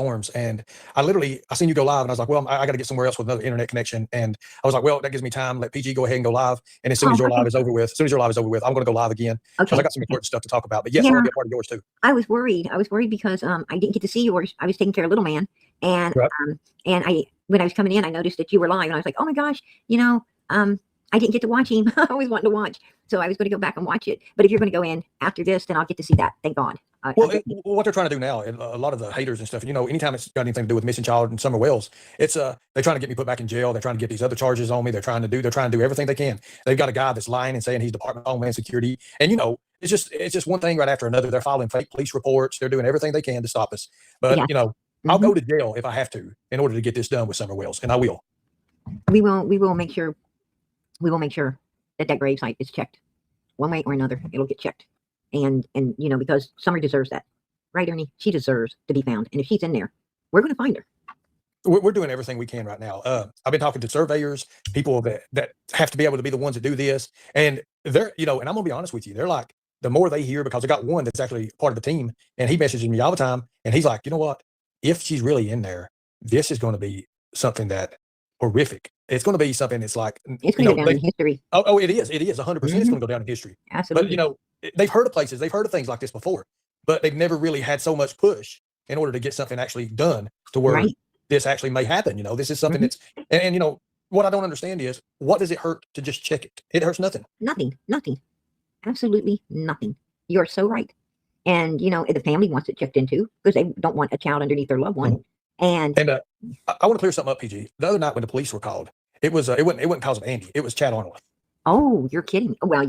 storms. And I seen you go live, and I was like, well, I got to get somewhere else with another internet connection. And I was like, well, that gives me time. Let PG go ahead and go live. And as soon as your live is over with, I'm going to go live again because I got some important stuff to talk about. But yes, I want to be a part of yours too. I was worried because I didn't get to see yours. I was taking care of little man, and Right. When I was coming in, I noticed that you were live, and I was like, oh my gosh, I didn't get to watch him. I always wanted to watch, so I was going to go back and watch it. But if you're going to go in after this, then I'll get to see that. Thank God. What they're trying to do now, and a lot of the haters and stuff, anytime it's got anything to do with missing child and Summer Wells, it's they're trying to get me put back in jail. They're trying to get these other charges on me. They're trying to do everything they can. They've got a guy that's lying and saying he's Department of Homeland Security, and it's just one thing right after another. They're filing fake police reports. They're doing everything they can to stop us. But I'll go to jail if I have to in order to get this done with Summer Wells, and I will. We will make sure. We will make sure that grave site is checked one way or another. It'll get checked. And because Summer deserves that. Right, Ernie? She deserves to be found. And if she's in there, we're going to find her. We're doing everything we can right now. I've been talking to surveyors, people that have to be able to be the ones that do this. And they're, and I'm going to be honest with you, they're like, the more they hear, because I got one that's actually part of the team, and he messages me all the time. And he's like, you know what? If she's really in there, this is going to be something that horrific. It's going to be something that's like, it's going to go down in history. Oh, it is. It is 100%. It's going to go down in history. Absolutely. But, they've heard of places, they've heard of things like this before, but they've never really had so much push in order to get something actually done to where this actually may happen. This is something that's, and what I don't understand is, what does it hurt to just check it? It hurts nothing. Nothing. Absolutely nothing. You're so right. And, if the family wants it checked into, because they don't want a child underneath their loved one. And I want to clear something up, PG. The other night when the police were called, it wasn't because of Andy. It was Chad Arnold. Oh, you're kidding. Well,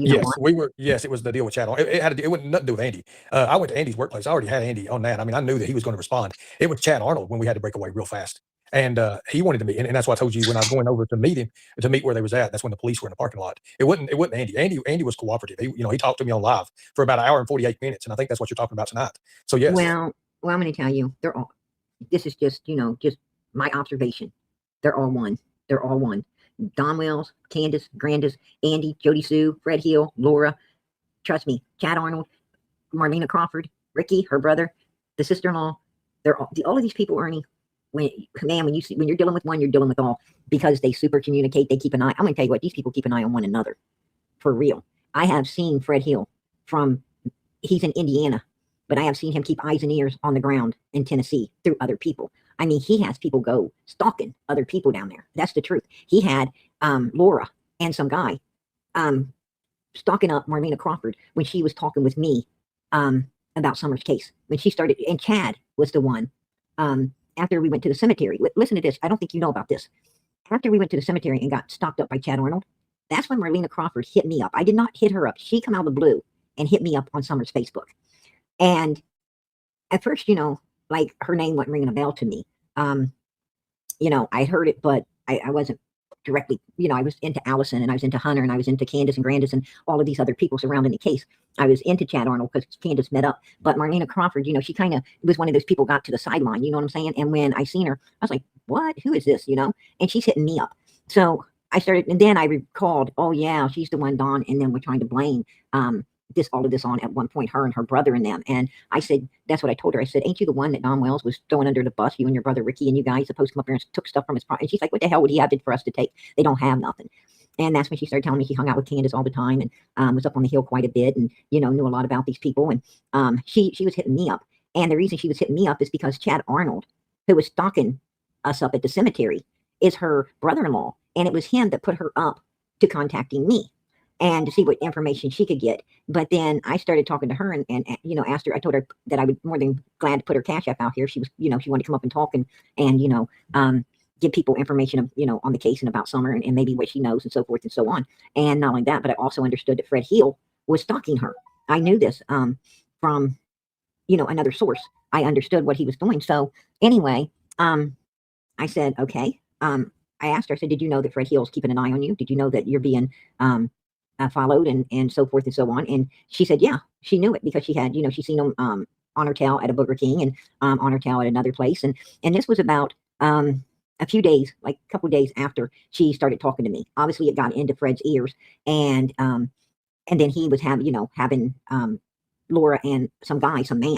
Yes, it was the deal with Chad Arnold. It wasn't nothing to do with Andy. I went to Andy's workplace. I already had Andy on that. I mean, I knew that he was going to respond. It was Chad Arnold when we had to break away real fast. And he wanted to meet, and that's why I told you when I was going over to meet where they was at. That's when the police were in the parking lot. It wasn't Andy. Andy was cooperative. He talked to me on live for about an hour and 48 minutes, and I think that's what you're talking about tonight. So yes. Well, I'm going to tell you, this is just my observation. They're all one. They're all one. Don Wells, Candace, Grandis, Andy, Jody Sue, Fred Hill, Laura. Trust me, Chad Arnold, Marlena Crawford, Ricky, her brother, the sister-in-law. They're all of these people, Ernie. When you're dealing with one, you're dealing with all, because they super communicate. They keep an eye. I'm going to tell you what, these people keep an eye on one another for real. I have seen Fred Hill he's in Indiana, but I have seen him keep eyes and ears on the ground in Tennessee through other people. I mean, he has people go stalking other people down there. That's the truth. He had Laura and some guy stalking up Marlena Crawford when she was talking with me about Summer's case. When she started, and Chad was the one after we went to the cemetery. Listen to this. I don't think you know about this. After we went to the cemetery and got stalked up by Chad Arnold, that's when Marlena Crawford hit me up. I did not hit her up. She come out of the blue and hit me up on Summer's Facebook. And at first, like, her name wasn't ringing a bell to me. I heard it, but I wasn't directly, I was into Allison, and I was into Hunter, and I was into Candace and Grandis and all of these other people surrounding the case. I was into Chad Arnold because Candace met up, but Marlena Crawford, she kind of was one of those people got to the sideline, you know what I'm saying? And when I seen her, I was like, what, who is this? And she's hitting me up. So I started, and then I recalled, oh yeah, she's the one, Dawn. And then we're trying to blame, all of this on at one point, her and her brother and them. And I said, that's what I told her. I said, ain't you the one that Don Wells was throwing under the bus, you and your brother Ricky, and you guys supposed to come up here and took stuff from his property? And she's like, what the hell would he have it for us to take? They don't have nothing. And that's when she started telling me she hung out with Candace all the time, and was up on the hill quite a bit, and knew a lot about these people. And she was hitting me up. And the reason she was hitting me up is because Chad Arnold, who was stalking us up at the cemetery, is her brother-in-law. And it was him that put her up to contacting me and to see what information she could get. But then I started talking to her and asked her, I told her that I would more than glad to put her Cash App out here. She was, she wanted to come up and talk and give people information of, on the case and about Summer and maybe what she knows and so forth and so on. And not only that, but I also understood that Fred Hill was stalking her. I knew this from, another source. I understood what he was doing. So anyway, I said, okay. I asked her, I said, did you know that Fred Hill's keeping an eye on you? Did you know that you're being followed and so forth and so on? And she said, yeah, she knew it because she had, she's seen him on her tail at a Burger King and on her tail at another place. And this was about a few days, like a couple of days after she started talking to me. Obviously, it got into Fred's ears, and then he was having Laura and some man